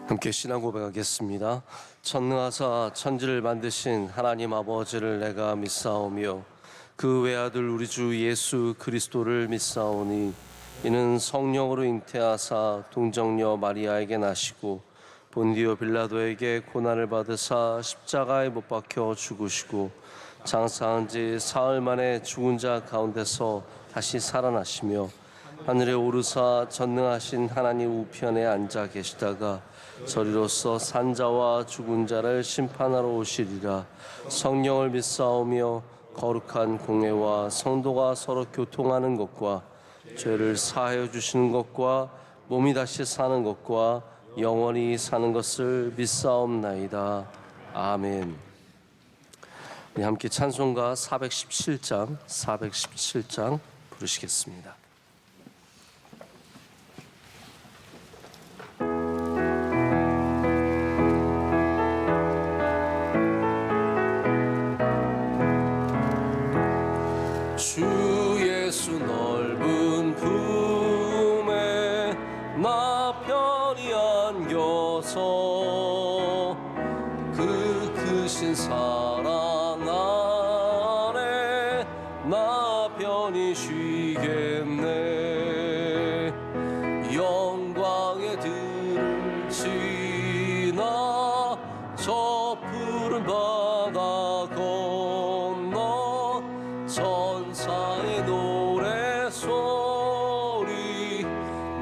함께 신앙 고백하겠습니다. 전능하사 천지를 만드신 하나님 아버지를 내가 믿사오며 그 외아들 우리 주 예수 그리스도를 믿사오니 이는 성령으로 잉태하사 동정녀 마리아에게 나시고 본디오 빌라도에게 고난을 받으사 십자가에 못 박혀 죽으시고 장사한 지 사흘 만에 죽은 자 가운데서 다시 살아나시며 하늘에 오르사 전능하신 하나님 우편에 앉아 계시다가 저리로서 산자와 죽은 자를 심판하러 오시리라. 성령을 믿사오며 거룩한 공회와 성도가 서로 교통하는 것과 죄를 사하여 주시는 것과 몸이 다시 사는 것과 영원히 사는 것을 믿사옵나이다. 아멘. 우리 함께 찬송가 417장 부르시겠습니다. 주 예수 넓은 품에 나 편히 안겨서 그 크신 사랑 안에 나 편히 쉬겠네. 영광의 들을 지나 저 푸른 바다 건너 천사의 노래소리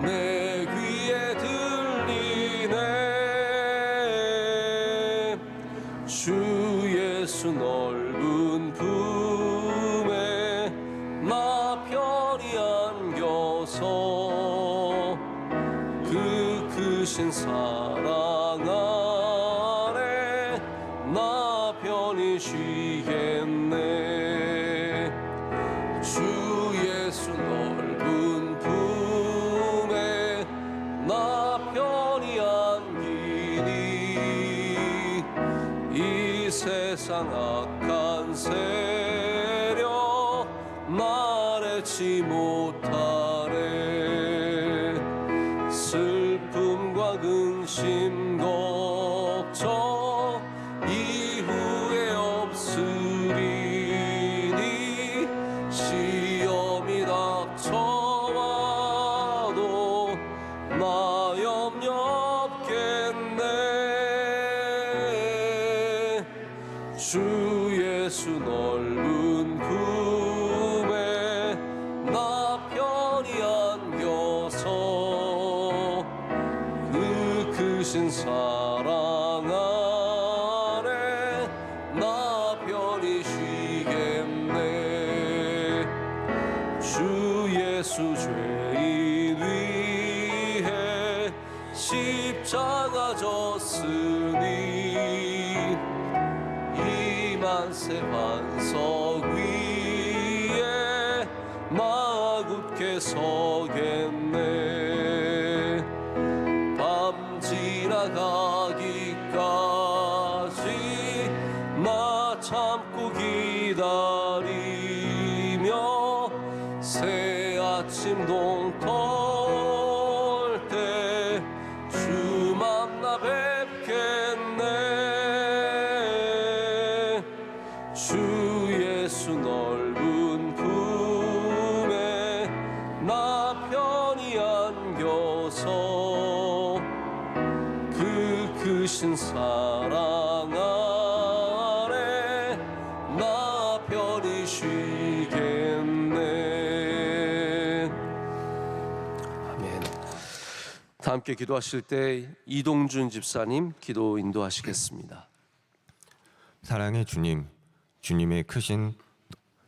내 귀에 들리네. 주 예수 넓은 품에 나 편히 안겨서 그 크신 사랑 안에 나 편히 쉬겠네. 주 예수 넓은 품에 나 편히 안기니 이 세상 악한 세력 나래치 못하네. 슬픔과 근심 걱정 이후에 없으리니 시험이 닥쳐와도 나 염려 없겠네. 주 예수 넓은 품에 나 편히 안겨서 그 크신 사랑 안에 나 편히 쉬겠네. 주 예수 죄인 위해 십자가 졌으니 이만세 반석 위에 나 굳게 서겠네. 밤 지나가기까지 나 참고 기다리며 새 아침 동떨 때 주 만나 뵙겠네. 주 예수 넓은 품에 나 편히 안겨서 그 크신 사랑 안에 나 편히 쉬겠네. 아멘. 다 함께 기도하실 때 이동준 집사님 기도 인도하시겠습니다. 사랑의 주님, 주님의 크신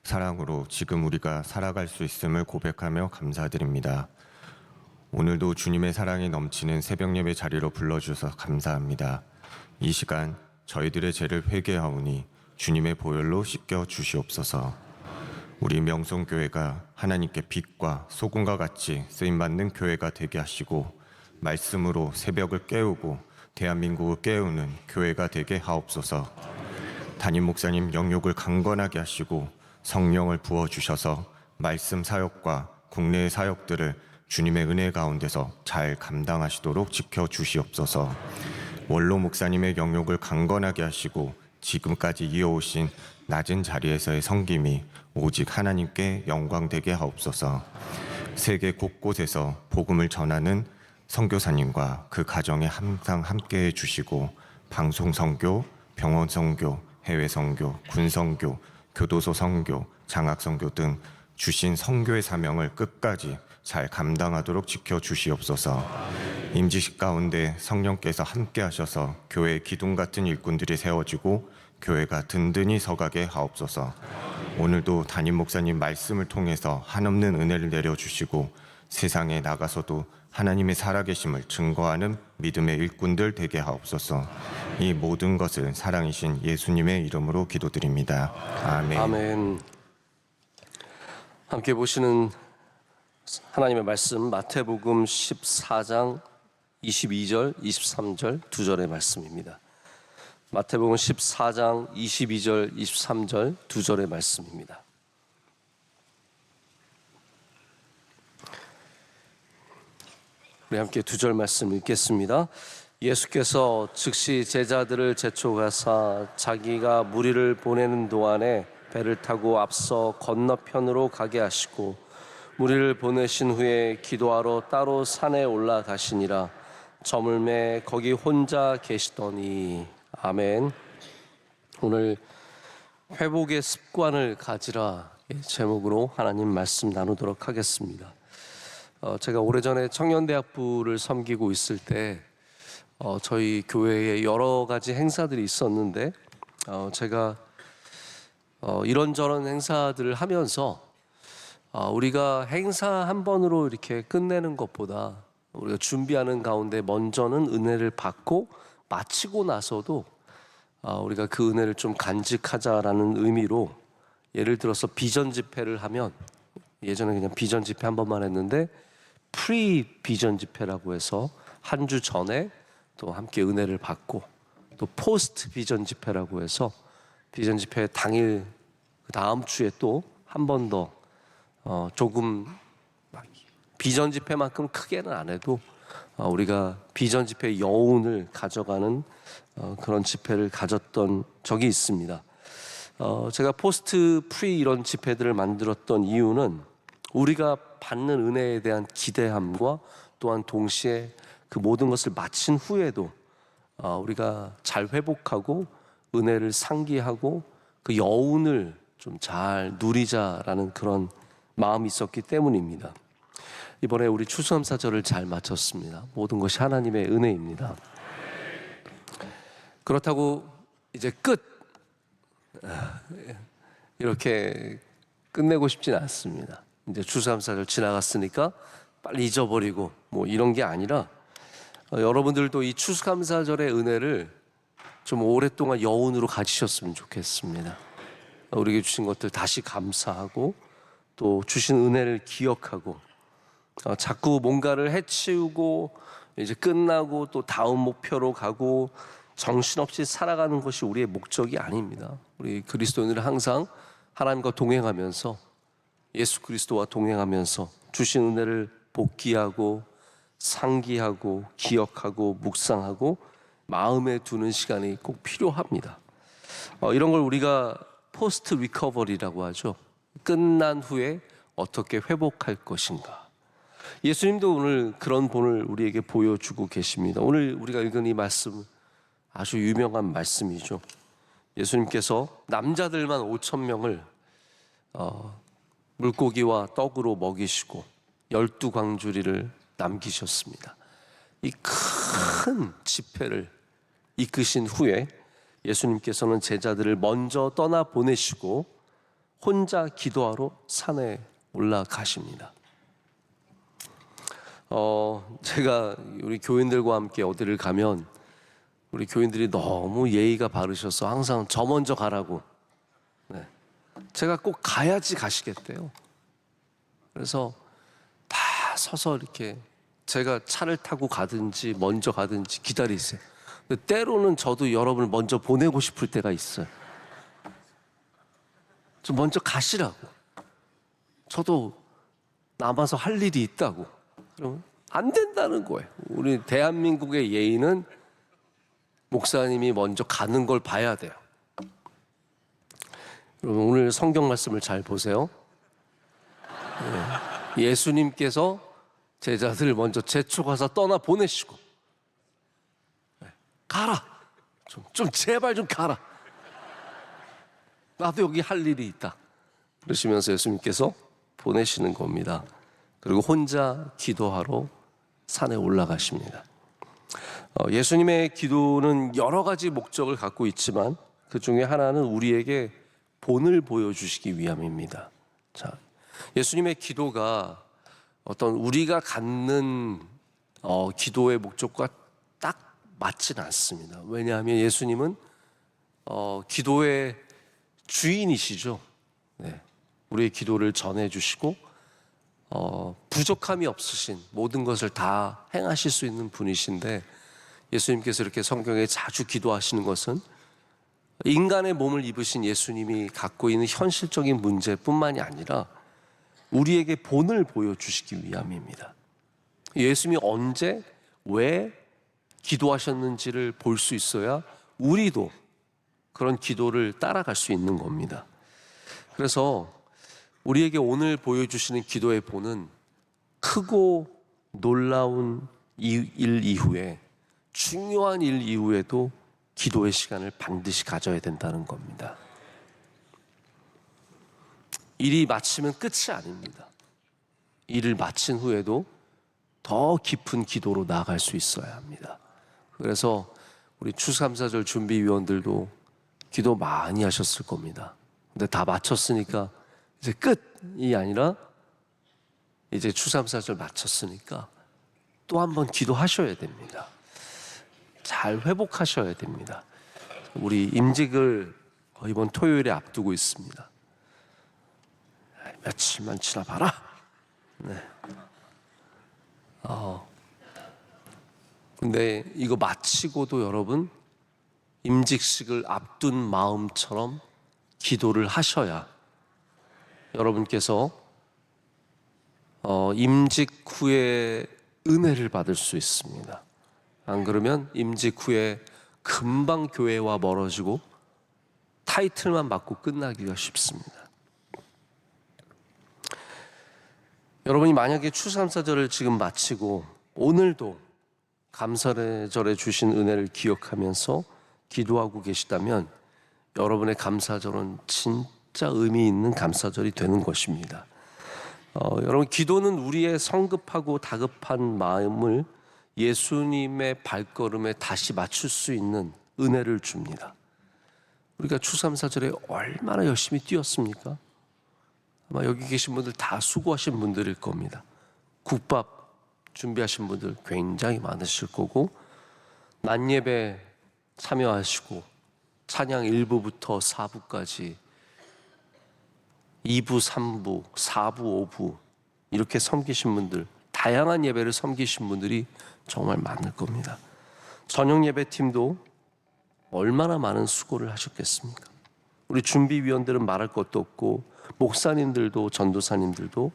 사랑으로 지금 우리가 살아갈 수 있음을 고백하며 감사드립니다. 오늘도 주님의 사랑이 넘치는 새벽 예배 자리로 불러주셔서 감사합니다. 이 시간 저희들의 죄를 회개하오니 주님의 보혈로 씻겨 주시옵소서. 우리 명성교회가 하나님께 빛과 소금과 같이 쓰임받는 교회가 되게 하시고 말씀으로 새벽을 깨우고 대한민국을 깨우는 교회가 되게 하옵소서. 담임 목사님 영육을 강건하게 하시고 성령을 부어주셔서 말씀 사역과 국내의 사역들을 주님의 은혜 가운데서 잘 감당하시도록 지켜주시옵소서. 원로 목사님의 영역을 강건하게 하시고 지금까지 이어오신 낮은 자리에서의 섬김이 오직 하나님께 영광되게 하옵소서. 세계 곳곳에서 복음을 전하는 선교사님과 그 가정에 항상 함께해 주시고 방송 선교, 병원 선교, 해외 선교, 군 선교, 교도소 선교, 장학 선교 등 주신 선교의 사명을 끝까지 잘 감당하도록 지켜주시옵소서. 임지식 가운데 성령께서 함께 하셔서 교회의 기둥 같은 일꾼들이 세워지고 교회가 든든히 서가게 하옵소서. 오늘도 담임 목사님 말씀을 통해서 한없는 은혜를 내려주시고 세상에 나가서도 하나님의 살아계심을 증거하는 믿음의 일꾼들 되게 하옵소서. 이 모든 것을 사랑이신 예수님의 이름으로 기도드립니다. 아멘. 아멘. 함께 보시는 하나님의 말씀 마태복음 14장 22절, 23절 두 절의 말씀입니다. 마태복음 14장 22절, 23절 두 절의 말씀입니다. 우리 함께 두 절 말씀 읽겠습니다. 예수께서 즉시 제자들을 제초가사 자기가 무리를 보내는 동안에 배를 타고 앞서 건너편으로 가게 하시고 무리를 보내신 후에 기도하러 따로 산에 올라가시니라. 저물매 거기 혼자 계시더니. 아멘. 오늘 회복의 습관을 가지라 제목으로 하나님 말씀 나누도록 하겠습니다. 제가 오래전에 청년대학부를 섬기고 있을 때 저희 교회에 여러 가지 행사들이 있었는데 제가 이런저런 행사들을 하면서 우리가 행사 한 번으로 이렇게 끝내는 것보다 우리가 준비하는 가운데 먼저는 은혜를 받고 마치고 나서도 우리가 그 은혜를 좀 간직하자라는 의미로 예를 들어서 비전 집회를 하면 예전에 그냥 비전 집회 한 번만 했는데 프리 비전 집회라고 해서 한 주 전에 또 함께 은혜를 받고 또 포스트 비전 집회라고 해서 비전 집회 당일 그 다음 주에 또 한 번 더 조금 비전 집회만큼 크게는 안 해도 우리가 비전 집회의 여운을 가져가는 그런 집회를 가졌던 적이 있습니다. 제가 포스트 프리 이런 집회들을 만들었던 이유는 우리가 받는 은혜에 대한 기대함과 또한 동시에 그 모든 것을 마친 후에도 우리가 잘 회복하고 은혜를 상기하고 그 여운을 좀 잘 누리자라는 그런 마음이 있었기 때문입니다. 이번에 우리 추수감사절을 잘 마쳤습니다. 모든 것이 하나님의 은혜입니다. 그렇다고 이제 끝 이렇게 끝내고 싶지는 않습니다. 이제 추수감사절 지나갔으니까 빨리 잊어버리고 뭐 이런 게 아니라 여러분들도 이 추수감사절의 은혜를 좀 오랫동안 여운으로 가지셨으면 좋겠습니다. 우리에게 주신 것들 다시 감사하고 또 주신 은혜를 기억하고 자꾸 뭔가를 해치우고 이제 끝나고 또 다음 목표로 가고 정신없이 살아가는 것이 우리의 목적이 아닙니다. 우리 그리스도인들은 항상 하나님과 동행하면서 예수 그리스도와 동행하면서 주신 은혜를 복기하고 상기하고 기억하고 묵상하고 마음에 두는 시간이 꼭 필요합니다. 이런 걸 우리가 포스트 리커버리라고 하죠. 끝난 후에 어떻게 회복할 것인가. 예수님도 오늘 그런 본을 우리에게 보여주고 계십니다. 오늘 우리가 읽은 이 말씀 아주 유명한 말씀이죠. 예수님께서 남자들만 5,000명을 물고기와 떡으로 먹이시고 12광주리를 남기셨습니다. 이 큰 집회를 이끄신 후에 예수님께서는 제자들을 먼저 떠나 보내시고 혼자 기도하러 산에 올라가십니다. 제가 우리 교인들과 함께 어디를 가면 우리 교인들이 너무 예의가 바르셔서 항상 저 먼저 가라고. 제가 꼭 가야지 가시겠대요. 그래서 다 서서 이렇게 제가 차를 타고 가든지 먼저 가든지 기다리세요. 근데 때로는 저도 여러분을 먼저 보내고 싶을 때가 있어요. 좀 먼저 가시라고. 저도 남아서 할 일이 있다고. 그러면 안 된다는 거예요. 우리 대한민국의 예의는 목사님이 먼저 가는 걸 봐야 돼요. 여러분 오늘 성경 말씀을 잘 보세요. 예수님께서 제자들을 먼저 제쳐가서 떠나 보내시고 가라. 좀 제발 좀 가라. 나도 여기 할 일이 있다. 그러시면서 예수님께서 보내시는 겁니다. 그리고 혼자 기도하러 산에 올라가십니다. 예수님의 기도는 여러 가지 목적을 갖고 있지만 그 중에 하나는 우리에게 본을 보여주시기 위함입니다. 자, 예수님의 기도가 어떤 우리가 갖는 기도의 목적과 딱 맞지는 않습니다. 왜냐하면 예수님은 기도의 주인이시죠. 네. 우리의 기도를 전해주시고 부족함이 없으신 모든 것을 다 행하실 수 있는 분이신데 예수님께서 이렇게 성경에 자주 기도하시는 것은 인간의 몸을 입으신 예수님이 갖고 있는 현실적인 문제뿐만이 아니라 우리에게 본을 보여주시기 위함입니다. 예수님이 언제 왜 기도하셨는지를 볼 수 있어야 우리도 그런 기도를 따라갈 수 있는 겁니다. 그래서 우리에게 오늘 보여주시는 기도의 본은 크고 놀라운 일 이후에 중요한 일 이후에도 기도의 시간을 반드시 가져야 된다는 겁니다. 일이 마치면 끝이 아닙니다. 일을 마친 후에도 더 깊은 기도로 나아갈 수 있어야 합니다. 그래서 우리 추수감사절 준비위원들도 기도 많이 하셨을 겁니다. 근데 다 마쳤으니까 이제 끝이 아니라 이제 추수감사절 마쳤으니까 또 한 번 기도하셔야 됩니다. 잘 회복하셔야 됩니다. 우리 임직을 이번 토요일에 앞두고 있습니다. 며칠만 지나봐라. 네. 근데 이거 마치고도 여러분 임직식을 앞둔 마음처럼 기도를 하셔야 여러분께서 임직 후에 은혜를 받을 수 있습니다. 안 그러면 임직 후에 금방 교회와 멀어지고 타이틀만 받고 끝나기가 쉽습니다. 여러분이 만약에 추수감사절을 지금 마치고 오늘도 감사절에 주신 은혜를 기억하면서 기도하고 계시다면 여러분의 감사절은 진짜 의미 있는 감사절이 되는 것입니다. 여러분 기도는 우리의 성급하고 다급한 마음을 예수님의 발걸음에 다시 맞출 수 있는 은혜를 줍니다. 우리가 추수감사절에 얼마나 열심히 뛰었습니까? 아마 여기 계신 분들 다 수고하신 분들일 겁니다. 국밥 준비하신 분들 굉장히 많으실 거고 낮예배 참여하시고 찬양 1부부터 4부까지 2부, 3부, 4부, 5부 이렇게 섬기신 분들 다양한 예배를 섬기신 분들이 정말 많을 겁니다. 저녁 예배팀도 얼마나 많은 수고를 하셨겠습니까? 우리 준비위원들은 말할 것도 없고 목사님들도 전도사님들도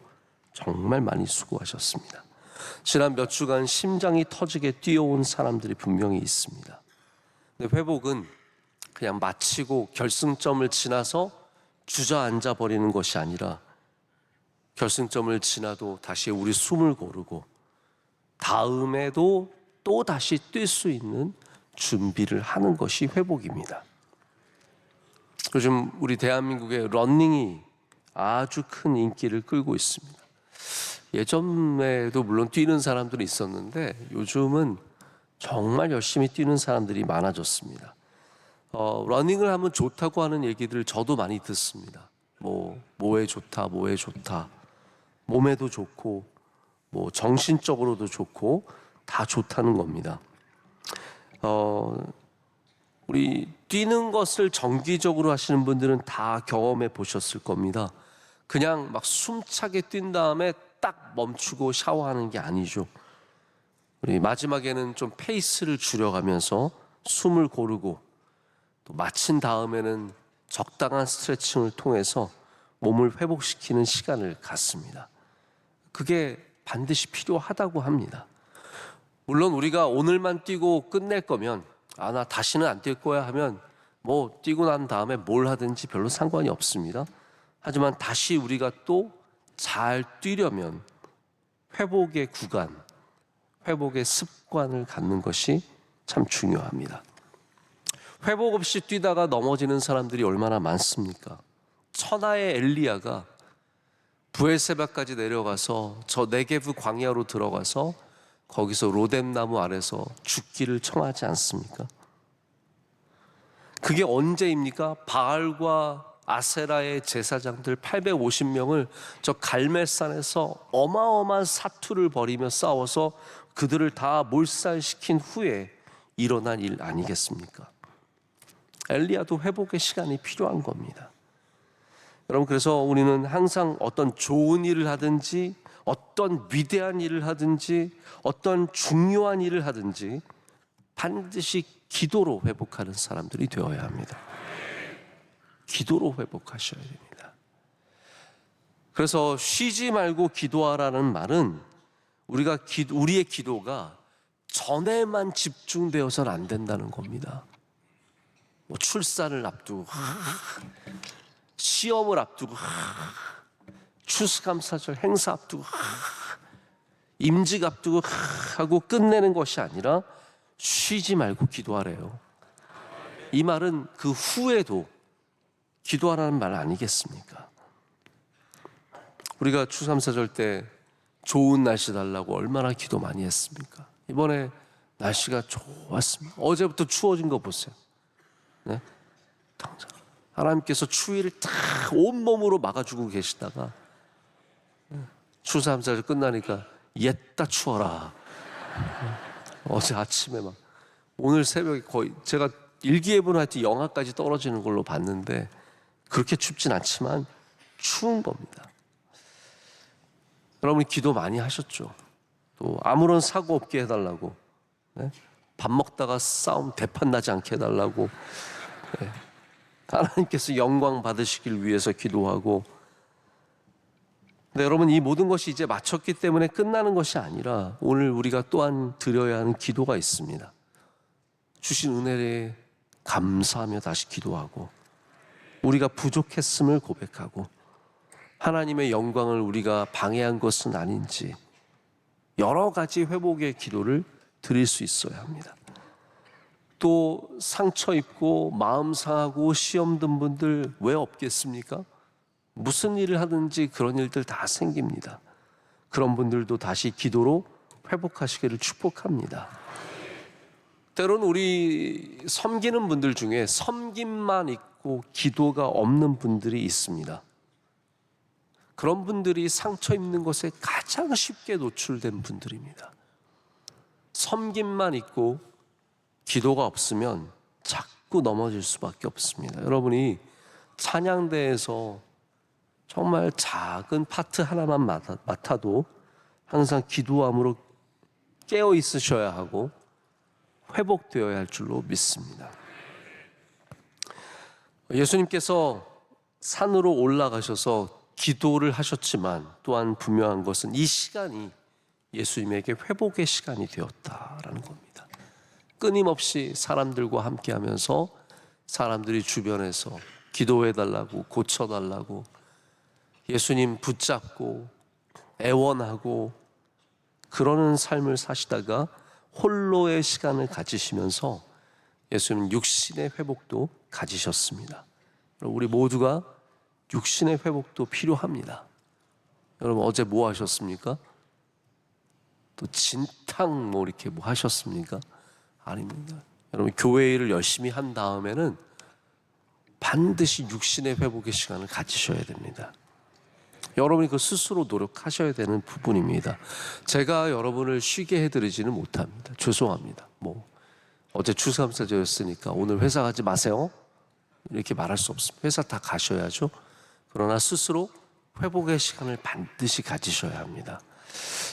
정말 많이 수고하셨습니다. 지난 몇 주간 심장이 터지게 뛰어온 사람들이 분명히 있습니다. 근데 회복은 그냥 마치고 결승점을 지나서 주저앉아 버리는 것이 아니라 결승점을 지나도 다시 우리 숨을 고르고 다음에도 또 다시 뛸 수 있는 준비를 하는 것이 회복입니다. 요즘 우리 대한민국의 러닝이 아주 큰 인기를 끌고 있습니다. 예전에도 물론 뛰는 사람들이 있었는데 요즘은 정말 열심히 뛰는 사람들이 많아졌습니다. 러닝을 하면 좋다고 하는 얘기들 저도 많이 듣습니다. 뭐에 좋다, 뭐에 좋다. 몸에도 좋고 정신적으로도 좋고 다 좋다는 겁니다. 우리 뛰는 것을 정기적으로 하시는 분들은 다 경험해 보셨을 겁니다. 그냥 막 숨차게 뛴 다음에 딱 멈추고 샤워하는 게 아니죠. 우리 마지막에는 좀 페이스를 줄여가면서 숨을 고르고 또 마친 다음에는 적당한 스트레칭을 통해서 몸을 회복시키는 시간을 갖습니다. 그게 반드시 필요하다고 합니다. 물론 우리가 오늘만 뛰고 끝낼 거면 나 다시는 안 뛸 거야 하면 뭐 뛰고 난 다음에 뭘 하든지 별로 상관이 없습니다. 하지만 다시 우리가 또 잘 뛰려면 회복의 구간, 회복의 습관을 갖는 것이 참 중요합니다. 회복 없이 뛰다가 넘어지는 사람들이 얼마나 많습니까? 천하의 엘리야가 브엘세바까지 내려가서 저 네게브 광야로 들어가서 거기서 로뎀나무 아래서 죽기를 청하지 않습니까? 그게 언제입니까? 바알과 아세라의 제사장들 850명을 저 갈멜산에서 어마어마한 사투를 벌이며 싸워서 그들을 다 몰살시킨 후에 일어난 일 아니겠습니까? 엘리야도 회복의 시간이 필요한 겁니다. 여러분, 그래서 우리는 항상 어떤 좋은 일을 하든지 어떤 위대한 일을 하든지 어떤 중요한 일을 하든지 반드시 기도로 회복하는 사람들이 되어야 합니다. 기도로 회복하셔야 됩니다. 그래서 쉬지 말고 기도하라는 말은 우리의 기도가 전에만 집중되어서는 안 된다는 겁니다. 뭐 출산을 앞두고 시험을 앞두고 추수감사절 행사 앞두고 임직 앞두고 하고 끝내는 것이 아니라 쉬지 말고 기도하래요. 이 말은 그 후에도 기도하라는 말 아니겠습니까? 우리가 추수감사절 때 좋은 날씨 달라고 얼마나 기도 많이 했습니까? 이번에 날씨가 좋았습니다. 어제부터 추워진 거 보세요. 네? 당장 하나님께서 추위를 다 온몸으로 막아주고 계시다가 추수감사절 끝나니까 옛다 추워라. 어제 아침에 막 오늘 새벽에 거의 제가 일기예보는 하여튼 영하까지 떨어지는 걸로 봤는데 그렇게 춥진 않지만 추운 겁니다. 여러분이 기도 많이 하셨죠? 또 아무런 사고 없게 해달라고, 네? 밥 먹다가 싸움 대판 나지 않게 해달라고, 네? 하나님께서 영광 받으시길 위해서 기도하고. 근데 여러분, 이 모든 것이 이제 마쳤기 때문에 끝나는 것이 아니라 오늘 우리가 또한 드려야 하는 기도가 있습니다. 주신 은혜에 감사하며 다시 기도하고, 우리가 부족했음을 고백하고, 하나님의 영광을 우리가 방해한 것은 아닌지 여러 가지 회복의 기도를 드릴 수 있어야 합니다. 또 상처 입고 마음 상하고 시험 든 분들 왜 없겠습니까? 무슨 일을 하든지 그런 일들 다 생깁니다. 그런 분들도 다시 기도로 회복하시기를 축복합니다. 때로는 우리 섬기는 분들 중에 섬김만 있고 기도가 없는 분들이 있습니다. 그런 분들이 상처 입는 것에 가장 쉽게 노출된 분들입니다. 섬김만 있고 기도가 없으면 자꾸 넘어질 수밖에 없습니다. 여러분이 찬양대에서 정말 작은 파트 하나만 맡아도 항상 기도함으로 깨어 있으셔야 하고 회복되어야 할 줄로 믿습니다. 예수님께서 산으로 올라가셔서 기도를 하셨지만 또한 분명한 것은 이 시간이 예수님에게 회복의 시간이 되었다라는 겁니다. 끊임없이 사람들과 함께 하면서 사람들이 주변에서 기도해달라고, 고쳐달라고, 예수님 붙잡고 애원하고 그러는 삶을 사시다가 홀로의 시간을 가지시면서 예수님 육신의 회복도 가지셨습니다. 우리 모두가 육신의 회복도 필요합니다. 여러분, 어제 뭐 하셨습니까? 또 진탕 뭐 이렇게 뭐 하셨습니까? 아닙니다. 여러분, 교회 일을 열심히 한 다음에는 반드시 육신의 회복의 시간을 가지셔야 됩니다. 여러분이 그 스스로 노력하셔야 되는 부분입니다. 제가 여러분을 쉬게 해드리지는 못합니다. 죄송합니다. 뭐 어제 추수감사절이었으니까 오늘 회사 가지 마세요 이렇게 말할 수 없습니다. 회사 다 가셔야죠. 그러나 스스로 회복의 시간을 반드시 가지셔야 합니다.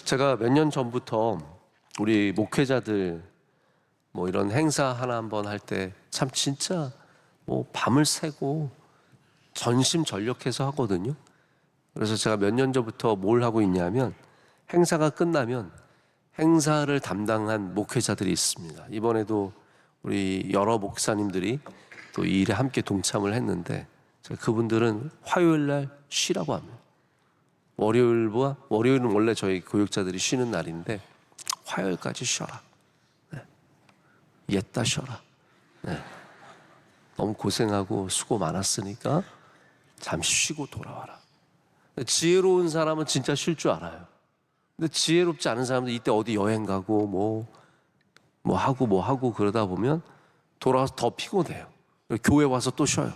제가 몇 년 전부터 우리 목회자들 뭐 이런 행사 하나 한번 할 때 참 진짜 뭐 밤을 새고 전심전력해서 하거든요. 그래서 제가 몇 년 전부터 뭘 하고 있냐면 행사가 끝나면 행사를 담당한 목회자들이 있습니다. 이번에도 우리 여러 목사님들이 또 이 일에 함께 동참을 했는데 그분들은 화요일 날 쉬라고 합니다. 월요일은 원래 저희 교육자들이 쉬는 날인데 화요일까지 쉬어라. 네. 옛다 쉬어라. 네. 너무 고생하고 수고 많았으니까 잠시 쉬고 돌아와라. 지혜로운 사람은 진짜 쉴 줄 알아요. 근데 지혜롭지 않은 사람들 이때 어디 여행 가고 뭐 하고 그러다 보면 돌아와서 더 피곤해요. 교회 와서 또 쉬어요.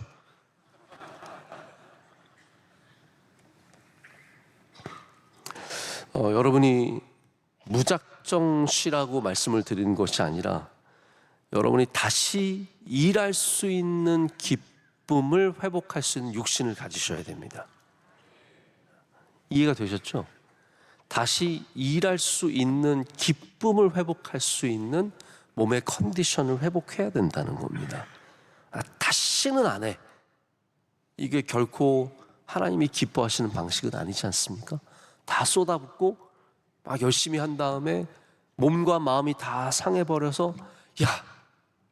여러분이 무작정 쉬라고 말씀을 드리는 것이 아니라 여러분이 다시 일할 수 있는 기쁨을 회복할 수 있는 육신을 가지셔야 됩니다. 이해가 되셨죠? 다시 일할 수 있는 기쁨을 회복할 수 있는 몸의 컨디션을 회복해야 된다는 겁니다. 다시는 안 해. 이게 결코 하나님이 기뻐하시는 방식은 아니지 않습니까? 다 쏟아붓고 막 열심히 한 다음에 몸과 마음이 다 상해버려서 야,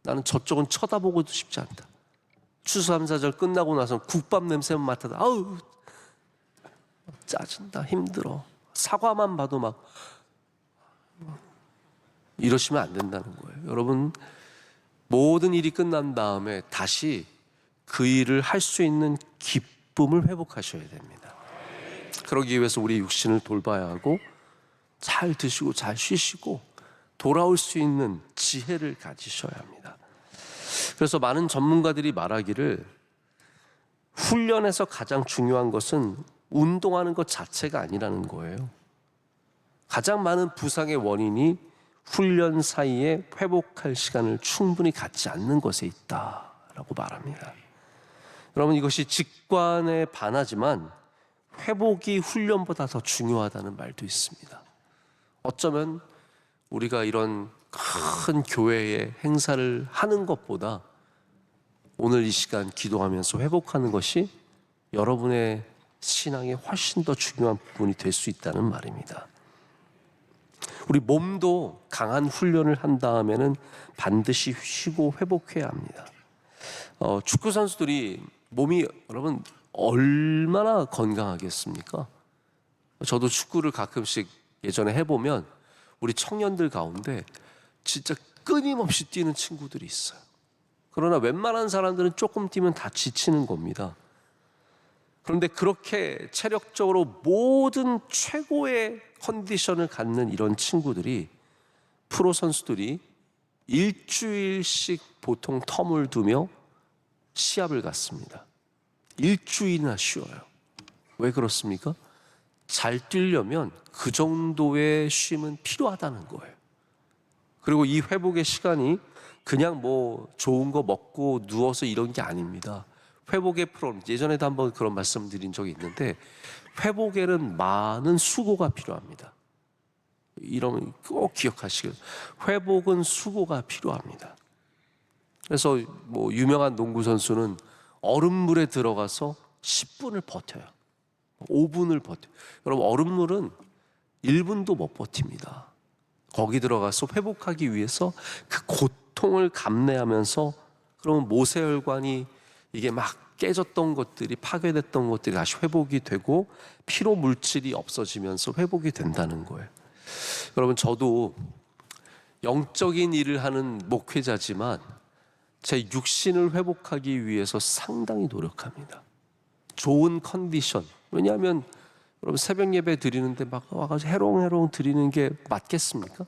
나는 저쪽은 쳐다보고도 싶지 않다. 추수감사절 끝나고 나서 국밥 냄새만 맡아도 아우 짜증나, 힘들어. 사과만 봐도 막 이러시면 안 된다는 거예요. 여러분, 모든 일이 끝난 다음에 다시 그 일을 할 수 있는 기쁨을 회복하셔야 됩니다. 그러기 위해서 우리 육신을 돌봐야 하고 잘 드시고 잘 쉬시고 돌아올 수 있는 지혜를 가지셔야 합니다. 그래서 많은 전문가들이 말하기를 훈련에서 가장 중요한 것은 운동하는 것 자체가 아니라는 거예요. 가장 많은 부상의 원인이 훈련 사이에 회복할 시간을 충분히 갖지 않는 것에 있다라고 말합니다. 여러분, 이것이 직관에 반하지만 회복이 훈련보다 더 중요하다는 말도 있습니다. 어쩌면 우리가 이런 큰 교회의 행사를 하는 것보다 오늘 이 시간 기도하면서 회복하는 것이 여러분의 신앙에 훨씬 더 중요한 부분이 될 수 있다는 말입니다. 우리 몸도 강한 훈련을 한 다음에는 반드시 쉬고 회복해야 합니다. 축구 선수들이 몸이 여러분 얼마나 건강하겠습니까? 저도 축구를 가끔씩 예전에 해보면 우리 청년들 가운데 진짜 끊임없이 뛰는 친구들이 있어요. 그러나 웬만한 사람들은 조금 뛰면 다 지치는 겁니다. 그런데 그렇게 체력적으로 모든 최고의 컨디션을 갖는 이런 친구들이, 프로 선수들이 일주일씩 보통 텀을 두며 시합을 갖습니다. 일주일이나 쉬어요. 왜 그렇습니까? 잘 뛰려면 그 정도의 쉼은 필요하다는 거예요. 그리고 이 회복의 시간이 그냥 뭐 좋은 거 먹고 누워서 이런 게 아닙니다. 회복의 프로그램, 예전에도 한번 그런 말씀 드린 적이 있는데 회복에는 많은 수고가 필요합니다. 이런 꼭 기억하시길. 회복은 수고가 필요합니다. 그래서 뭐 유명한 농구 선수는 얼음물에 들어가서 10분을 버텨요. 5분을 버텨요. 여러분, 얼음물은 1분도 못 버팁니다. 거기 들어가서 회복하기 위해서 그 고통을 감내하면서, 그러면 모세혈관이 이게 막 깨졌던 것들이, 파괴됐던 것들이 다시 회복이 되고 피로 물질이 없어지면서 회복이 된다는 거예요. 여러분, 저도 영적인 일을 하는 목회자지만 제 육신을 회복하기 위해서 상당히 노력합니다. 좋은 컨디션. 왜냐하면 여러분, 새벽 예배 드리는데 막 와가지고 해롱해롱 드리는 게 맞겠습니까?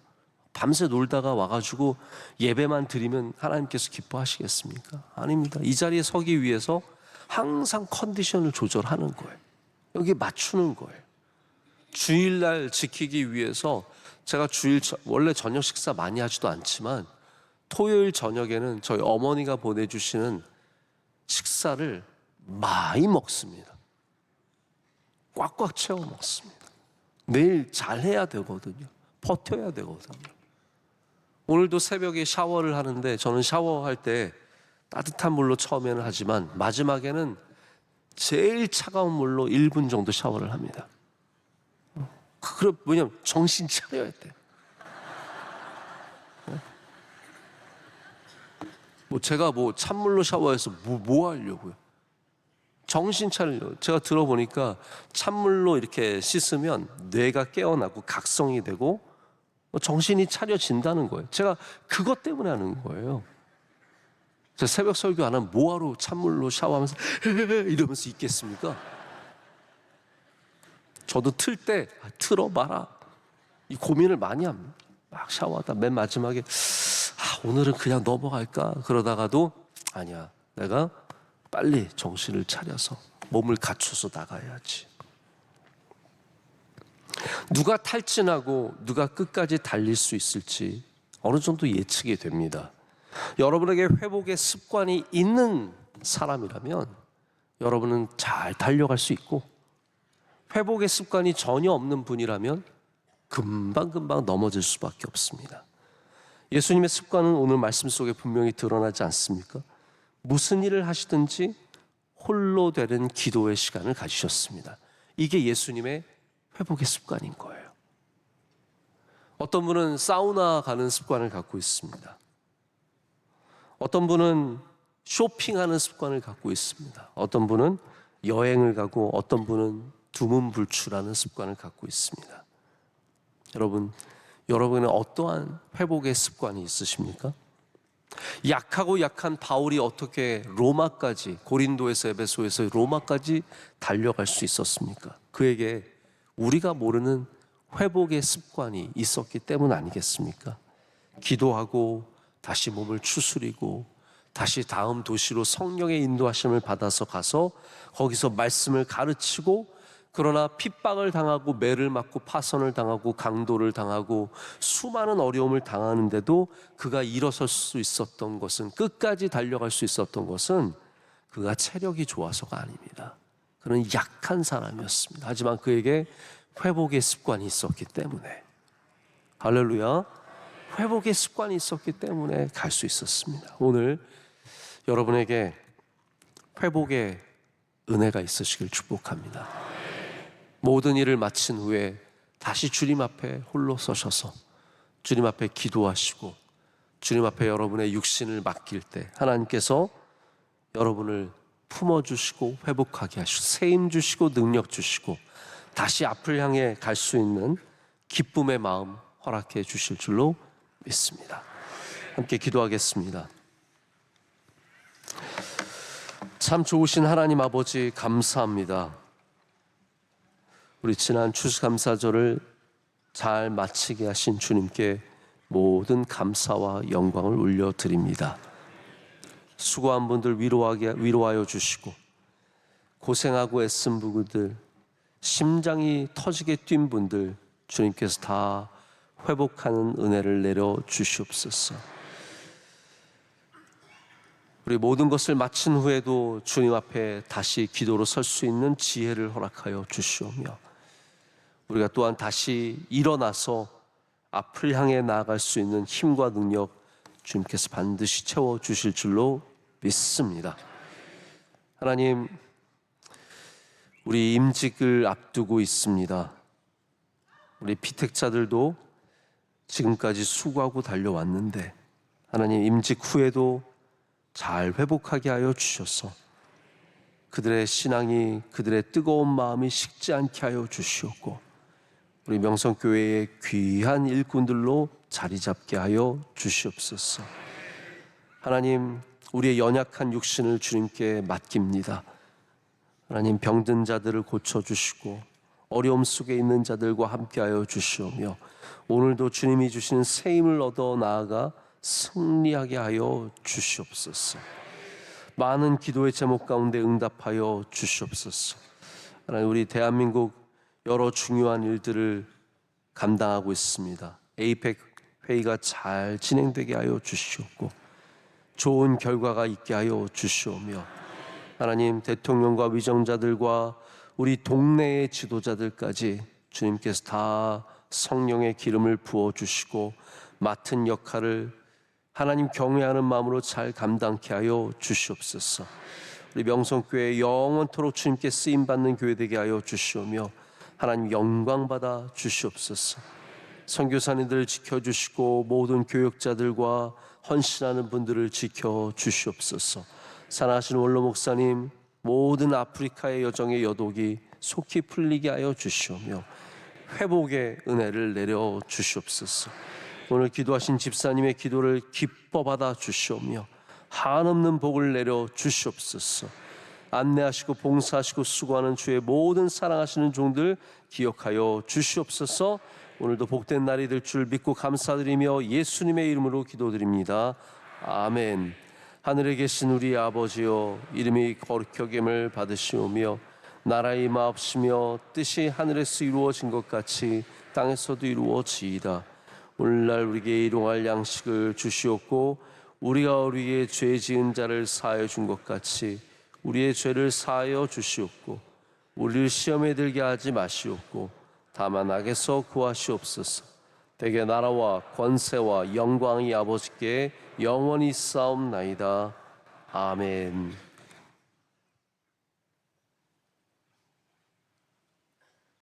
밤새 놀다가 와가지고 예배만 드리면 하나님께서 기뻐하시겠습니까? 아닙니다. 이 자리에 서기 위해서 항상 컨디션을 조절하는 거예요. 여기 맞추는 거예요. 주일날 지키기 위해서 제가 원래 저녁 식사 많이 하지도 않지만 토요일 저녁에는 저희 어머니가 보내주시는 식사를 많이 먹습니다. 꽉꽉 채워 먹습니다. 내일 잘해야 되거든요. 버텨야 되거든요. 오늘도 새벽에 샤워를 하는데, 저는 샤워할 때 따뜻한 물로 처음에는 하지만 마지막에는 제일 차가운 물로 1분 정도 샤워를 합니다. 그럼 뭐냐면 정신 차려야 돼. 제가 찬물로 샤워해서 뭐 하려고요? 정신 차리려고. 제가 들어보니까 찬물로 이렇게 씻으면 뇌가 깨어나고 각성이 되고 정신이 차려진다는 거예요. 제가 그것 때문에 하는 거예요. 제가 새벽 설교 안 하면 뭐하러 찬물로 샤워하면서 이러면서 있겠습니까? 저도 틀 때 틀어봐라 이 고민을 많이 합니다. 막 샤워하다 맨 마지막에 오늘은 그냥 넘어갈까 그러다가도 아니야, 내가 빨리 정신을 차려서 몸을 갖춰서 나가야지. 누가 탈진하고 누가 끝까지 달릴 수 있을지 어느 정도 예측이 됩니다. 여러분에게 회복의 습관이 있는 사람이라면 여러분은 잘 달려갈 수 있고, 회복의 습관이 전혀 없는 분이라면 금방금방 넘어질 수밖에 없습니다. 예수님의 습관은 오늘 말씀 속에 분명히 드러나지 않습니까? 무슨 일을 하시든지 홀로 되는 기도의 시간을 가지셨습니다. 이게 예수님의 회복의 습관인 거예요. 어떤 분은 사우나 가는 습관을 갖고 있습니다. 어떤 분은 쇼핑하는 습관을 갖고 있습니다. 어떤 분은 여행을 가고, 어떤 분은 두문불출하는 습관을 갖고 있습니다. 여러분은 어떠한 회복의 습관이 있으십니까? 약하고 약한 바울이 어떻게 로마까지, 고린도에서 에베소에서 로마까지 달려갈 수 있었습니까? 그에게 우리가 모르는 회복의 습관이 있었기 때문 아니겠습니까? 기도하고 다시 몸을 추스리고 다시 다음 도시로 성령의 인도하심을 받아서 가서 거기서 말씀을 가르치고, 그러나 핍박을 당하고 매를 맞고 파선을 당하고 강도를 당하고 수많은 어려움을 당하는데도 그가 일어설 수 있었던 것은, 끝까지 달려갈 수 있었던 것은 그가 체력이 좋아서가 아닙니다. 그는 약한 사람이었습니다. 하지만 그에게 회복의 습관이 있었기 때문에, 할렐루야, 회복의 습관이 있었기 때문에 갈 수 있었습니다. 오늘 여러분에게 회복의 은혜가 있으시길 축복합니다. 모든 일을 마친 후에 다시 주님 앞에 홀로 서셔서 주님 앞에 기도하시고 주님 앞에 여러분의 육신을 맡길 때 하나님께서 여러분을 품어주시고 회복하게 하시고 세임 주시고 능력 주시고 다시 앞을 향해 갈 수 있는 기쁨의 마음 허락해 주실 줄로 믿습니다. 함께 기도하겠습니다. 참 좋으신 하나님 아버지, 감사합니다. 우리 지난 추수감사절을 잘 마치게 하신 주님께 모든 감사와 영광을 올려드립니다. 수고한 분들 위로하여 주시고, 고생하고 애쓴 분들, 심장이 터지게 뛴 분들 주님께서 다 회복하는 은혜를 내려 주시옵소서. 우리 모든 것을 마친 후에도 주님 앞에 다시 기도로 설 수 있는 지혜를 허락하여 주시오며, 우리가 또한 다시 일어나서 앞을 향해 나아갈 수 있는 힘과 능력 주님께서 반드시 채워주실 줄로 믿습니다. 하나님, 우리 임직을 앞두고 있습니다. 우리 피택자들도 지금까지 수고하고 달려왔는데 하나님, 임직 후에도 잘 회복하게 하여 주셔서 그들의 신앙이, 그들의 뜨거운 마음이 식지 않게 하여 주시옵고, 우리 명성교회의 귀한 일꾼들로 자리 잡게 하여 주시옵소서. 하나님, 우리의 연약한 육신을 주님께 맡깁니다. 하나님, 병든 자들을 고쳐주시고 어려움 속에 있는 자들과 함께하여 주시오며, 오늘도 주님이 주시는 새 힘을 얻어 나아가 승리하게 하여 주시옵소서. 많은 기도의 제목 가운데 응답하여 주시옵소서. 하나님, 우리 대한민국 여러 중요한 일들을 감당하고 있습니다. 에이펙 회의가 잘 진행되게 하여 주시옵고 좋은 결과가 있게 하여 주시오며, 하나님, 대통령과 위정자들과 우리 동네의 지도자들까지 주님께서 다 성령의 기름을 부어주시고 맡은 역할을 하나님 경외하는 마음으로 잘 감당케 하여 주시옵소서. 우리 명성교회 영원토록 주님께 쓰임받는 교회 되게 하여 주시오며, 하나님 영광 받아 주시옵소서. 선교사님들을 지켜주시고 모든 교역자들과 헌신하는 분들을 지켜주시옵소서. 사랑하신 원로 목사님, 모든 아프리카의 여정의 여독이 속히 풀리게 하여 주시오며 회복의 은혜를 내려 주시옵소서. 오늘 기도하신 집사님의 기도를 기뻐 받아 주시오며 한없는 복을 내려 주시옵소서. 안내하시고 봉사하시고 수고하는 주의 모든 사랑하시는 종들 기억하여 주시옵소서. 오늘도 복된 날이 될 줄 믿고 감사드리며 예수님의 이름으로 기도드립니다. 아멘. 하늘에 계신 우리 아버지여, 이름이 거룩히 여김을 받으시오며 나라의 임하옵시며 뜻이 하늘에서 이루어진 것 같이 땅에서도 이루어지이다. 오늘날 우리에게 일용할 양식을 주시옵고 우리가 우리에게 죄 지은 자를 사하여 준 것 같이 우리의 죄를 사하여 주시옵고 우리를 시험에 들게 하지 마시옵고 다만 악에서 구하시옵소서. 대개 나라와 권세와 영광이 아버지께 영원히 싸움나이다. 아멘.